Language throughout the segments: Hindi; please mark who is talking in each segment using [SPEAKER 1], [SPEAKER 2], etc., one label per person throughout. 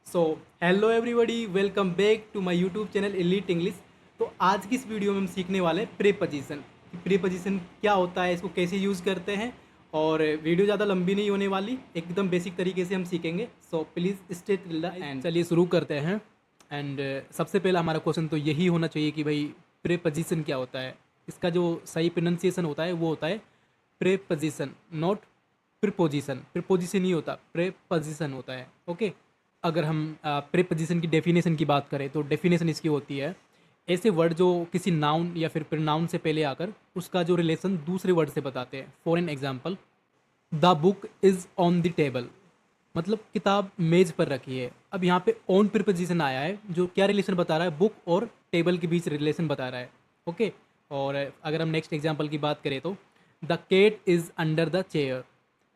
[SPEAKER 1] So hello everybody, welcome back to my YouTube channel Elite English. तो आज की इस वीडियो में हम सीखने वाले हैं प्रीपोजिशन। प्रीपोजिशन क्या होता है, इसको कैसे यूज़ करते हैं। और वीडियो ज़्यादा लंबी नहीं होने वाली, एकदम बेसिक तरीके से हम सीखेंगे। So please stay till the end. चलिए शुरू करते हैं। एंड सबसे पहला हमारा क्वेश्चन तो यही होना चाहिए कि भाई प्रीपोजिशन क्या होता है। इसका जो सही प्रोनाउंसिएशन होता है वो होता है प्रीपोजिशन, नॉट प्रीपोजिशन। प्रीपोजिशन ही होता, प्रीपोजिशन होता है। ओके। अगर हम प्रीपोजिशन की डेफिनेशन की बात करें तो डेफिनेशन इसकी होती है ऐसे वर्ड जो किसी नाउन या फिर प्रोनाउन से पहले आकर उसका जो रिलेशन दूसरे वर्ड से बताते हैं। For an example, the book is on the table, मतलब किताब मेज पर रखी है। अब यहाँ पे ऑन प्रीपोजिशन आया है जो क्या रिलेशन बता रहा है, बुक और टेबल के बीच रिलेशन बता रहा है। ओके। और अगर हम नेक्स्ट एग्जाम्पल की बात करें तो the cat is under the chair,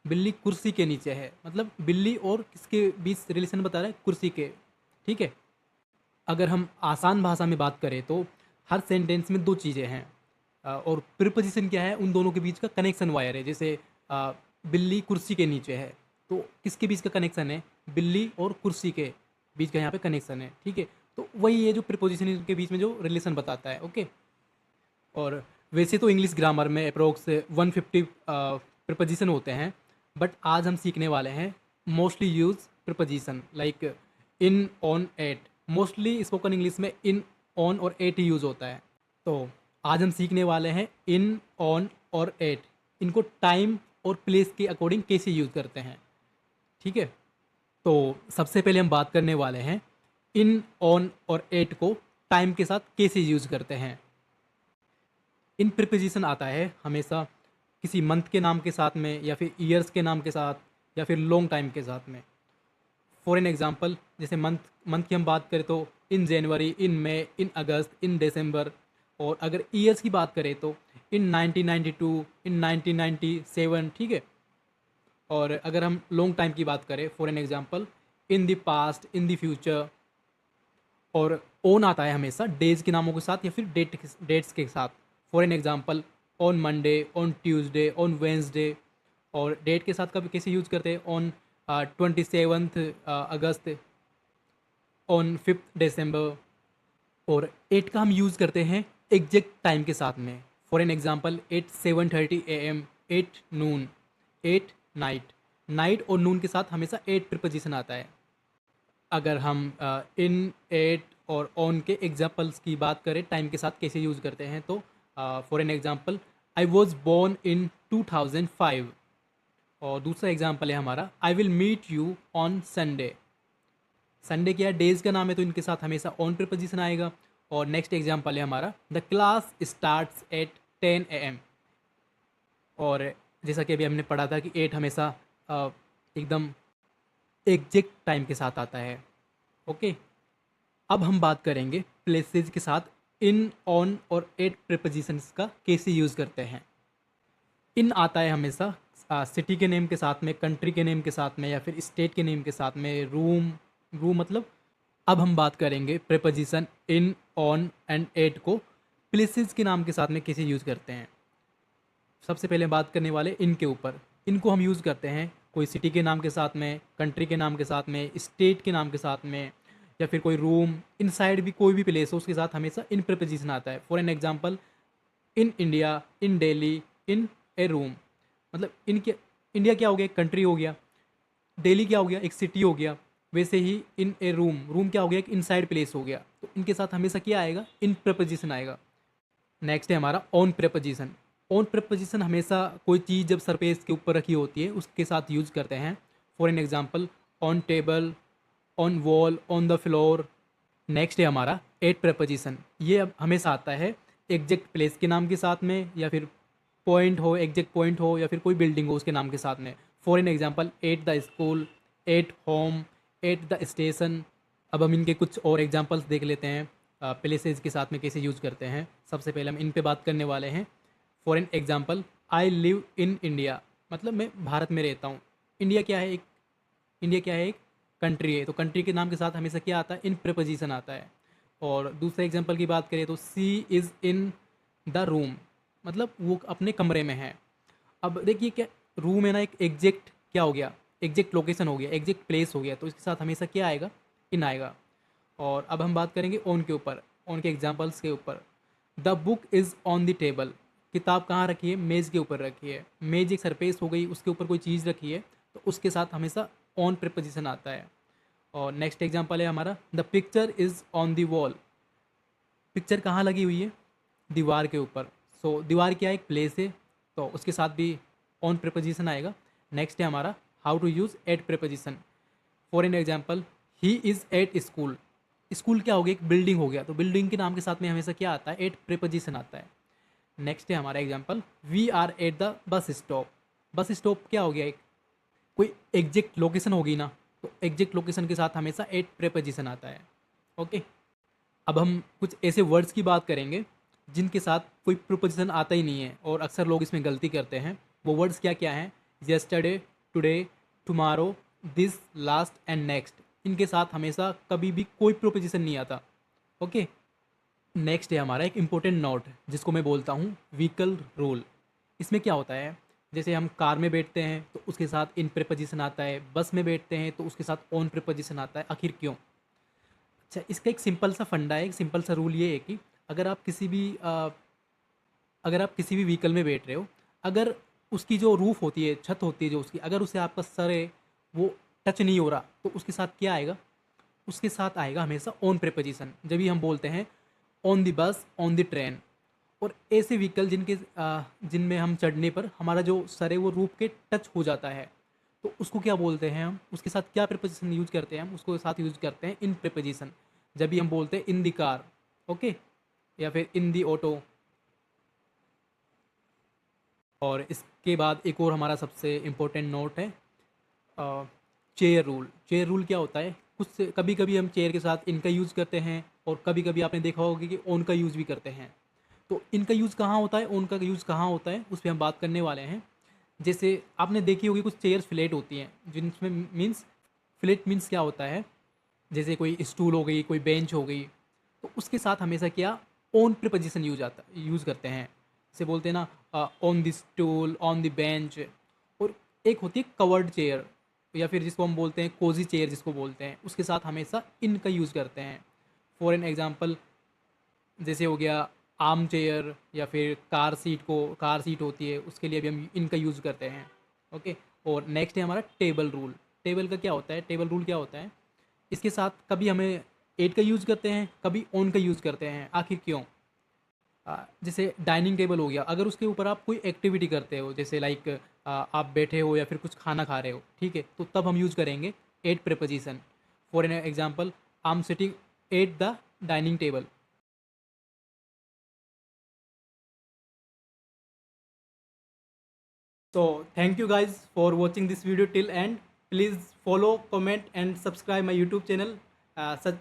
[SPEAKER 1] बिल्ली कुर्सी के नीचे है, मतलब बिल्ली और किसके बीच रिलेशन बता रहा है, कुर्सी के। ठीक है। अगर हम आसान भाषा में बात करें तो हर सेंटेंस में दो चीज़ें हैं, और प्रीपोजिशन क्या है, उन दोनों के बीच का कनेक्शन वायर है। जैसे बिल्ली कुर्सी के नीचे है, तो किसके बीच का कनेक्शन है, बिल्ली और कुर्सी के बीच का यहाँ पे कनेक्शन है। ठीक है। तो वही है जो प्रीपोजिशन के बीच में जो रिलेशन बताता है। ओके। और वैसे तो इंग्लिश ग्रामर में अप्रोक्स 150 प्रीपोजिशन होते हैं, बट आज हम सीखने वाले हैं mostly use preposition like in, on, at. Mostly spoken English में इन, ऑन और एट ही यूज़ होता है। तो आज हम सीखने वाले हैं इन, ऑन और एट, इनको टाइम और प्लेस के अकॉर्डिंग कैसे यूज़ करते हैं। ठीक है। तो सबसे पहले हम बात करने वाले हैं इन, ऑन और एट को टाइम के साथ कैसे यूज़ करते हैं। इन प्रीपोजिशन आता है हमेशा किसी मंथ के नाम के साथ में, या फिर ईयर्स के नाम के साथ, या फिर लॉन्ग टाइम के साथ में। फॉर एन एग्जांपल, जैसे मंथ मंथ की हम बात करें तो इन जनवरी, इन मई, इन अगस्त, इन दिसंबर। और अगर ईयर्स की बात करें तो इन 1992, इन 1997। ठीक है। और अगर हम लॉन्ग टाइम की बात करें, for an example, in the past, in the future. और ओन आता है हमेशा डेज के नामों के साथ या फिर डेट्स के साथ। For an example, on Monday, on Tuesday, on Wednesday. और डेट के साथ कभी कैसे यूज़ करते हैं, ऑन 27 अगस्त, ऑन 5 दिसंबर। और एट का हम यूज़ करते हैं एग्जैक्ट टाइम के साथ में। For an example, 7:30 AM, 8 Noon, 8 night. Night और नून के साथ हमेशा एट प्रीपोजिशन आता है। अगर हम इन, एट और ऑन के एग्जांपल्स की बात करें टाइम के साथ कैसे यूज़ करते हैं, तो for an example, I was born in 2005। और दूसरा एग्जांपल है हमारा, I will meet you on Sunday. Sunday क्या है, डेज का नाम है, तो इनके साथ हमेशा ऑन प्रीपोजिशन आएगा। और नेक्स्ट एग्जांपल है हमारा, the class starts at 10 AM। और जैसा कि अभी हमने पढ़ा था कि एट हमेशा एकदम एग्जैक्ट टाइम के साथ आता है। ओके। अब हम बात करेंगे प्लेसेस के साथ इन, ऑन और एट प्रीपोजिशंस का कैसे यूज़ करते हैं। इन आता है हमेशा सिटी के नेम के साथ में, कंट्री के नेम के साथ में, या फिर स्टेट के नेम के साथ में। रूम, रूम मतलब। अब हम बात करेंगे preposition in, on and at को प्लेसेस के नाम के साथ में कैसे यूज़ करते हैं। सबसे पहले बात करने वाले इन के ऊपर। इनको हम यूज़ करते हैं कोई सिटी के नाम के साथ में, कंट्री के नाम के साथ में, स्टेट के नाम के साथ में, या फिर कोई रूम, इनसाइड भी कोई भी प्लेस हो उसके साथ हमेशा इन प्रीपोजिशन आता है। For an example, in India, in Delhi, in A room. मतलब इनके, इंडिया क्या हो गया, एक कंट्री हो गया। दिल्ली क्या हो गया, एक सिटी हो गया। वैसे ही इन ए रूम, रूम क्या हो गया, एक इनसाइड प्लेस हो गया। तो इनके साथ हमेशा क्या आएगा, इन प्रीपोजिशन आएगा। नेक्स्ट है हमारा ऑन प्रीपोजिशन। ऑन प्रीपोजिशन हमेशा कोई चीज़ जब सरफेस के ऊपर रखी होती है उसके साथ यूज करते हैं। For an example, on table, on wall, on the floor. Next है हमारा एट प्रीपोजिशन। ये अब हमेशा आता है एग्जैक्ट प्लेस के नाम के साथ में, या फिर पॉइंट हो, एग्जैक्ट पॉइंट हो, या फिर कोई बिल्डिंग हो उसके नाम के साथ में। For an example, at the school, at home, at the station. अब हम इनके कुछ और एग्जांपल्स देख लेते हैं प्लेसेस के साथ में कैसे यूज़ करते हैं। सबसे पहले हम इन पे बात करने वाले हैं। For an example, I live in India, मतलब मैं भारत में रहता हूँ। इंडिया क्या है, एक, इंडिया क्या है, एक कंट्री है। तो कंट्री के नाम के साथ हमेशा क्या आता है, इन प्रीपोजिशन आता है। और दूसरे एग्जांपल की बात करें तो सी इज़ इन द रूम, मतलब वो अपने कमरे में है। अब देखिए क्या, रूम है ना, एक एग्जैक्ट क्या हो गया, एग्जैक्ट लोकेशन हो गया, एग्जैक्ट प्लेस हो गया। तो इसके साथ हमेशा क्या आएगा, इन आएगा। और अब हम बात करेंगे ऑन के ऊपर, ऑन के एग्जाम्पल्स के ऊपर। The book is on the table, किताब कहाँ रखी है, मेज़ के ऊपर रखी है। मेज एक सरफेस हो गई, उसके ऊपर कोई चीज़ रखी है तो उसके साथ हमेशा ऑन प्रीपोजिशन आता है। और नेक्स्ट एग्जांपल है हमारा, the picture is on the wall, picture कहाँ लगी हुई है, दीवार के ऊपर। सो दीवार क्या है, एक प्लेस है, तो उसके साथ भी ऑन प्रीपोजिशन आएगा। नेक्स्ट है हमारा, how to use at preposition. For an example, he is at school, school क्या हो गया, एक बिल्डिंग हो गया, तो बिल्डिंग के नाम के साथ में हमेशा क्या आता है, एट प्रीपोजिशन आता है। नेक्स्ट है हमारा example, we are at the bus stop, bus stop क्या हो गया, एक कोई एग्जैक्ट लोकेशन होगी ना, तो एग्जैक्ट लोकेशन के साथ हमेशा एट प्रीपोजिशन आता है। ओके, अब हम कुछ ऐसे वर्ड्स की बात करेंगे जिनके साथ कोई प्रीपोजिशन आता ही नहीं है और अक्सर लोग इसमें गलती करते हैं। वो वर्ड्स क्या क्या हैं, yesterday, today, tomorrow, this, last and next, इनके साथ हमेशा कभी भी कोई प्रीपोजिशन नहीं आता। ओके, नेक्स्ट है हमारा एक इम्पोर्टेंट नोट जिसको मैं बोलता हूँ व्हीकल रूल। इसमें क्या होता है, जैसे हम कार में बैठते हैं तो उसके साथ इन प्रीपोजिशन आता है, बस में बैठते हैं तो उसके साथ ऑन प्रीपोजिशन आता है। आखिर क्यों? अच्छा, इसका एक सिंपल सा फंडा है, एक सिंपल सा रूल ये है कि अगर आप किसी भी अगर आप किसी भी व्हीकल में बैठ रहे हो, अगर उसकी जो रूफ़ होती है, छत होती है जो उसकी, अगर उसे आपका सर है वो टच नहीं हो रहा, तो उसके साथ क्या आएगा, उसके साथ आएगा हमेशा ऑन प्रीपोजिशन। जब भी हम बोलते हैं on the bus, on the train. और ऐसे व्हीकल जिनमें हम चढ़ने पर हमारा जो सर है वो रूफ के टच हो जाता है, तो उसको क्या बोलते हैं हम, उसके साथ क्या प्रीपोजिशन यूज करते हैं, हम उसको साथ यूज करते हैं इन प्रीपोजिशन। जब भी हम बोलते हैं इन द कार, ओके, या फिर इन द ऑटो। और इसके बाद एक और हमारा सबसे इम्पोर्टेंट नोट है, चेयर रूल। चेयर रूल क्या होता है, कुछ कभी कभी हम चेयर के साथ इनका यूज़ करते हैं और कभी कभी आपने देखा होगा कि ऑन का यूज़ भी करते हैं। तो इनका यूज़ कहाँ होता है, ऑन का यूज़ कहाँ होता है, उस पर हम बात करने वाले हैं। जैसे आपने देखी होगी कुछ चेयर्स फ्लैट होती हैं, जिनमें मीन्स, फ्लैट मीन्स क्या होता है, जैसे कोई स्टूल हो गई, कोई बेंच हो गई, तो उसके साथ हमेशा क्या, ऑन प्रीपोजिशन यूज़ करते हैं। जैसे बोलते हैं ना, on the stool, on the bench. और एक होती है कवर्ड चेयर, या फिर जिसको हम बोलते हैं कोजी चेयर जिसको बोलते हैं, उसके साथ हमेशा इन का यूज़ करते हैं। फॉर एन एग्जांपल, जैसे हो गया आर्म चेयर, या फिर कार सीट होती है उसके लिए भी हम इनका यूज़ करते हैं। ओके, और नेक्स्ट है हमारा टेबल रूल। टेबल का क्या होता है, टेबल रूल क्या होता है, इसके साथ कभी हमें एट का यूज़ करते हैं, कभी ऑन का यूज़ करते हैं। आखिर क्यों? जैसे डाइनिंग टेबल हो गया, अगर उसके ऊपर आप कोई एक्टिविटी करते हो, जैसे लाइक आप बैठे हो या फिर कुछ खाना खा रहे हो, ठीक है, तो तब हम यूज़ करेंगे at preposition. For an example, I am sitting at the dining table. So thank you guys for watching this video till end. Please follow, comment and subscribe my YouTube channel. Such